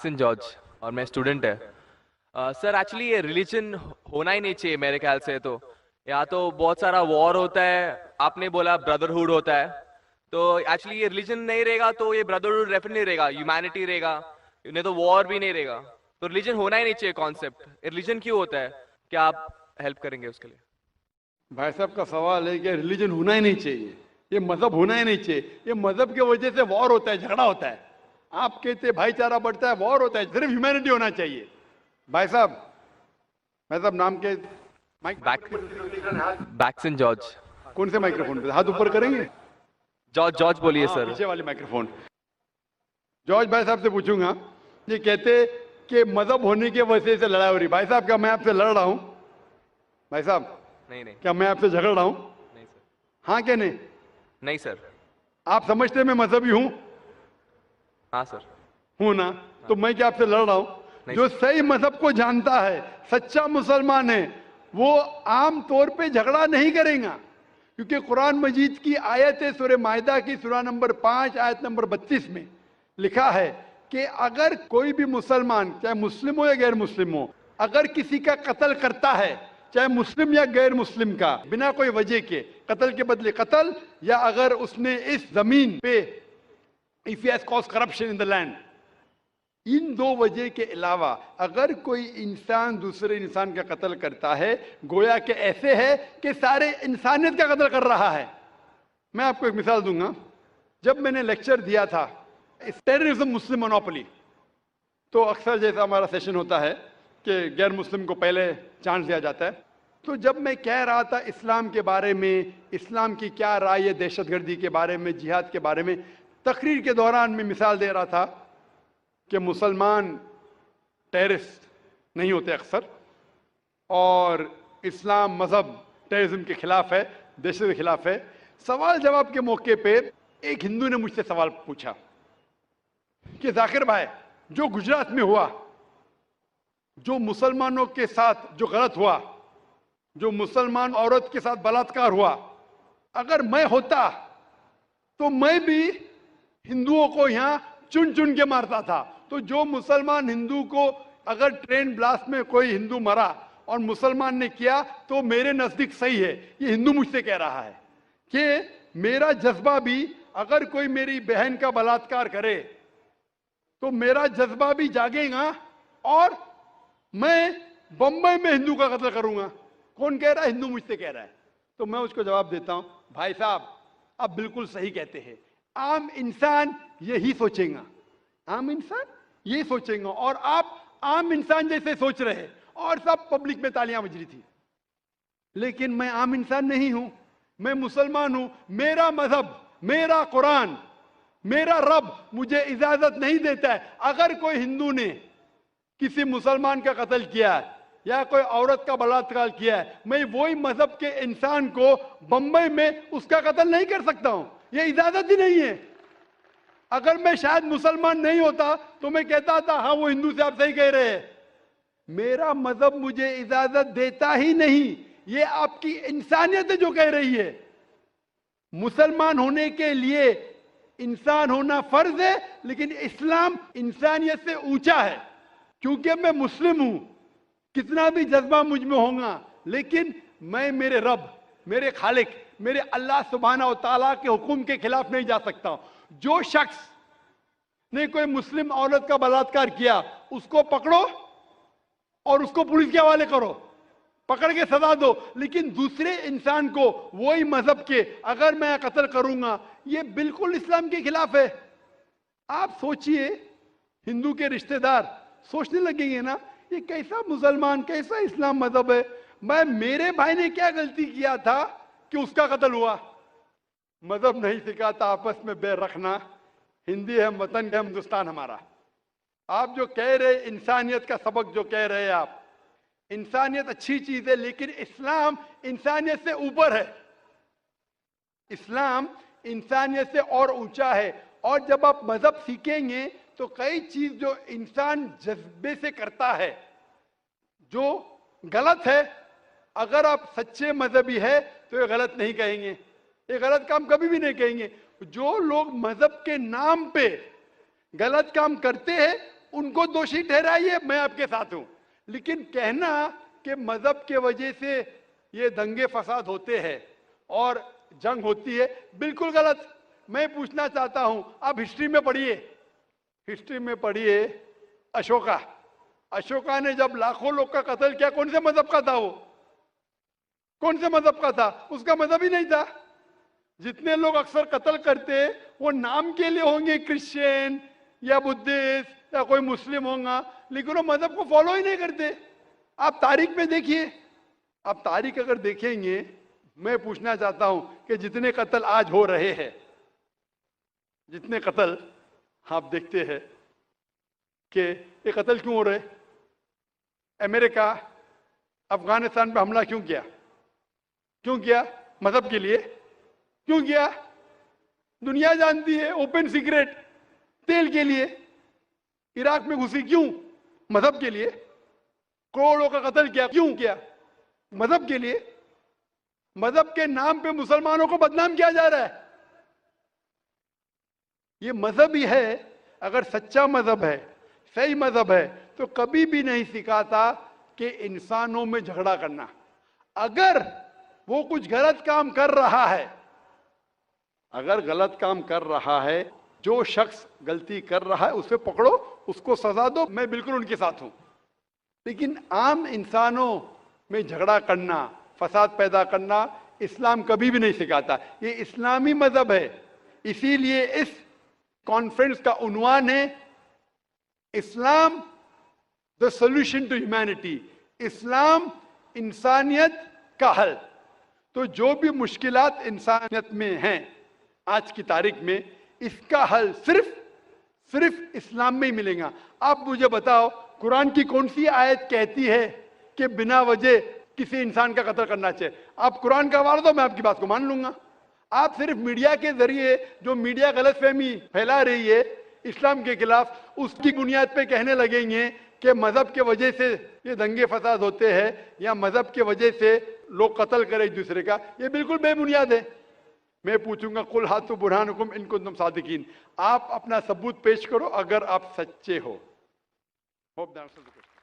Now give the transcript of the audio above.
बैक्सन George और मैं student है। सर एक्चुअली ये रिलीजन होना ही नहीं चाहिए मेरे ख्याल से। तो यहाँ तो बहुत सारा वॉर होता है, आपने बोला ब्रदरहुड होता है, तो एक्चुअली ये रिलीजन नहीं रहेगा तो ये ब्रदरहुड डेफिनेटली नहीं रहेगा, ह्यूमैनिटी रहेगा, नहीं तो वॉर भी नहीं रहेगा। तो रिलीजन होना ही नहीं चाहिए कॉन्सेप्ट। रिलीजन क्यों होता है, क्या आप हेल्प करेंगे उसके लिए? भाई साहब का सवाल है कि रिलीजन होना ही नहीं चाहिए, ये मजहब होना ही नहीं चाहिए। ये मजहब की वजह से वॉर होता है, झगड़ा होता है। आप कहते भाईचारा बढ़ता है, वॉर होता है। सिर्फ ह्यूमैनिटी होना चाहिए। भाई साहब नाम के बैक्सन जॉर्ज। कौन से माइक्रोफोन पे हाथ ऊपर करेंगे? जॉर्ज जॉर्ज बोलिए सर। पीछे वाले माइक्रोफोन। जॉर्ज भाई साहब से पूछूंगा, ये कहते कि मजहब होने की वजह से लड़ाई हो रही। भाई साहब क्या मैं आपसे लड़ रहा हूं? भाई साहब नहीं क्या मैं आपसे झगड़ रहा हूं? नहीं सर। हाँ क्या नहीं? नहीं सर। आप समझते मैं मजहबी हूं? हाँ सर। हूं ना? तो मैं क्या आपसे लड़ रहा हूं? जो सही मजहब को जानता है, सच्चा मुसलमान है, वो आम तौर पे झगड़ा नहीं करेगा। क्योंकि कुरान मजीद की आयत है, सूरह माइदा की सूरा नंबर 5 आयत नंबर 32 में लिखा है कि अगर कोई भी मुसलमान, चाहे मुस्लिम हो या गैर मुस्लिम हो, अगर किसी का कत्ल करता है, चाहे मुस्लिम या गैर मुस्लिम का, बिना कोई वजह के, कत्ल के बदले कत्ल, या अगर उसने इस जमीन पे if he has cause corruption in the land, इन दो वजह के अलावा अगर कोई इंसान दूसरे इंसान का कत्ल करता है, गोया के ऐसे है कि सारे इंसानियत का कत्ल कर रहा है। मैं आपको एक मिसाल दूंगा। जब मैंने लेक्चर दिया था टेररिज्म मुस्लिम मोनोपोली, तो अक्सर जैसा हमारा सेशन होता है कि गैर मुस्लिम को पहले चांस दिया जाता है, तो जब मैं कह रहा था इस्लाम के बारे में, इस्लाम की क्या राय है दहशतगर्दी के बारे में, जिहाद के बारे में, तकरीर के दौरान मैं मिसाल दे रहा था कि मुसलमान टेररिस्ट नहीं होते अक्सर, और इस्लाम मजहब टेररिज्म के खिलाफ है, दहशत के खिलाफ है। सवाल जवाब के मौके पे एक हिंदू ने मुझसे सवाल पूछा कि जाकिर भाई, जो गुजरात में हुआ, जो मुसलमानों के साथ जो गलत हुआ, जो मुसलमान औरत के साथ बलात्कार हुआ, अगर मैं होता तो मैं भी हिंदुओं को यहां चुन चुन के मारता था। तो जो मुसलमान हिंदू को, अगर ट्रेन ब्लास्ट में कोई हिंदू मरा और मुसलमान ने किया तो मेरे नजदीक सही है। ये हिंदू मुझसे कह रहा है कि मेरा जज्बा भी, अगर कोई मेरी बहन का बलात्कार करे तो मेरा जज्बा भी जागेगा और मैं बंबई में हिंदू का कत्ल करूंगा। कौन कह रहा है? हिंदू मुझसे कह रहा है। तो मैं उसको जवाब देता हूं, भाई साहब आप बिल्कुल सही कहते हैं। आम इंसान यही सोचेगा, आम इंसान यही सोचेगा, और आप आम इंसान जैसे सोच रहे हैं, और सब पब्लिक में तालियां बज रही थी। लेकिन मैं आम इंसान नहीं हूं, मैं मुसलमान हूं। मेरा मजहब, मेरा कुरान, मेरा रब मुझे इजाजत नहीं देता है, अगर कोई हिंदू ने किसी मुसलमान का कत्ल किया है या कोई औरत का बलात्कार किया है, मैं वही मजहब के इंसान को बंबई में उसका कत्ल नहीं कर सकता हूं। ये इजाजत ही नहीं है। अगर मैं शायद मुसलमान नहीं होता तो मैं कहता था हाँ वो हिंदू से आप सही कह रहे हैं। मेरा मजहब मुझे इजाजत देता ही नहीं। ये आपकी इंसानियत है जो कह रही है। मुसलमान होने के लिए इंसान होना फर्ज है, लेकिन इस्लाम इंसानियत से ऊंचा है। क्योंकि मैं मुस्लिम हूं, कितना भी जज्बा मुझ में होगा, लेकिन मैं मेरे रब, मेरे खालिक, मेरे अल्लाह सुब्हाना व तआला के हुक्म के खिलाफ नहीं जा सकता। जो शख्स ने कोई मुस्लिम औरत का बलात्कार किया, उसको पकड़ो और उसको पुलिस के हवाले करो, पकड़ के सजा दो, लेकिन दूसरे इंसान को वही मजहब के अगर मैं कत्ल करूंगा, ये बिल्कुल इस्लाम के खिलाफ है। आप सोचिए, हिंदू के रिश्तेदार सोचने लगेंगे ना, ये कैसा मुसलमान, कैसा इस्लाम मजहब है। मेरे भाई ने क्या गलती किया था कि उसका कत्ल हुआ? मजहब नहीं सिखाता आपस में बैर रखना। हिंदी है, वतन है, हिंदुस्तान हमारा। आप जो कह रहे इंसानियत का सबक जो कह रहे हैं आप, इंसानियत अच्छी चीज है, लेकिन इस्लाम इंसानियत से ऊपर है। इस्लाम इंसानियत से और ऊंचा है। और जब आप मजहब सीखेंगे तो कई चीज जो इंसान जज्बे से करता है, जो गलत है, अगर आप सच्चे मजहबी है तो ये गलत नहीं कहेंगे, ये गलत काम कभी भी नहीं कहेंगे। जो लोग मजहब के नाम पे गलत काम करते हैं ان کو دوشی ٹھہرائیے، میں آپ کے ساتھ ہوں، لیکن کہنا کہ مذہب کے وجہ سے یہ دنگے فساد ہوتے ہیں اور جنگ ہوتی ہے، بالکل غلط۔ میں پوچھنا چاہتا ہوں، آپ ہسٹری میں پڑھیے اشوکا نے جب لاکھوں لوگ کا قتل کیا، کون سے مذہب کا تھا وہ؟ کون سے مذہب کا تھا؟ اس کا مذہب ہی نہیں تھا۔ جتنے لوگ اکثر قتل کرتے وہ نام کے لیے ہوں گے، کرسچین یا بدھسٹ یا کوئی مسلم ہوں گا، لیکن وہ مذہب کو فالو ہی نہیں کرتے۔ آپ تاریخ میں دیکھیے، آپ تاریخ اگر دیکھیں گے، میں پوچھنا چاہتا ہوں کہ جتنے قتل آج ہو رہے ہیں، جتنے قتل آپ دیکھتے ہیں کہ یہ قتل کیوں ہو رہے؟ امریکہ افغانستان پہ حملہ کیوں کیا؟ مذہب کے لیے کیوں کیا؟ دنیا جانتی ہے، اوپن سیکریٹ، تیل کے لیے۔ عراق میں گھسی کیوں؟ مذہب کے لیے۔ کروڑوں کا قتل کیا، کیوں کیا؟ مذہب کے لیے۔ مذہب کے نام پہ مسلمانوں کو بدنام کیا جا رہا ہے۔ یہ مذہب ہی ہے، اگر سچا مذہب ہے، صحیح مذہب ہے، تو کبھی بھی نہیں سکھاتا کہ انسانوں میں جھگڑا کرنا۔ اگر وہ کچھ غلط کام کر رہا ہے، جو شخص غلطی کر رہا ہے اسے پکڑو، اس کو سزا دو، میں بالکل ان کے ساتھ ہوں۔ لیکن عام انسانوں میں جھگڑا کرنا، فساد پیدا کرنا، اسلام کبھی بھی نہیں سکھاتا۔ یہ اسلامی مذہب ہے۔ اسی لیے اس کانفرنس کا عنوان ہے اسلام the solution to humanity، اسلام انسانیت کا حل۔ تو جو بھی مشکلات انسانیت میں ہیں آج کی تاریخ میں، اس کا حل صرف اسلام میں ہی ملے گا۔ آپ مجھے بتاؤ، قرآن کی کون سی آیت کہتی ہے کہ بنا وجہ کسی انسان کا قتل کرنا چاہیے؟ آپ قرآن کا حوالہ دو، میں آپ کی بات کو مان لوں گا۔ آپ صرف میڈیا کے ذریعے جو میڈیا غلط فہمی پھیلا رہی ہے اسلام کے خلاف، اس کی بنیاد پہ کہنے لگیں گے کہ مذہب کے وجہ سے یہ دنگے فساد ہوتے ہیں یا مذہب کے وجہ سے لوگ قتل کریں ایک دوسرے کا، یہ بالکل بے بنیاد ہے۔ میں پوچھوں گا، قل ہاتوا برہانکم ان کنتم صادقین، آپ اپنا ثبوت پیش کرو اگر آپ سچے ہو۔ Hope that answers the question.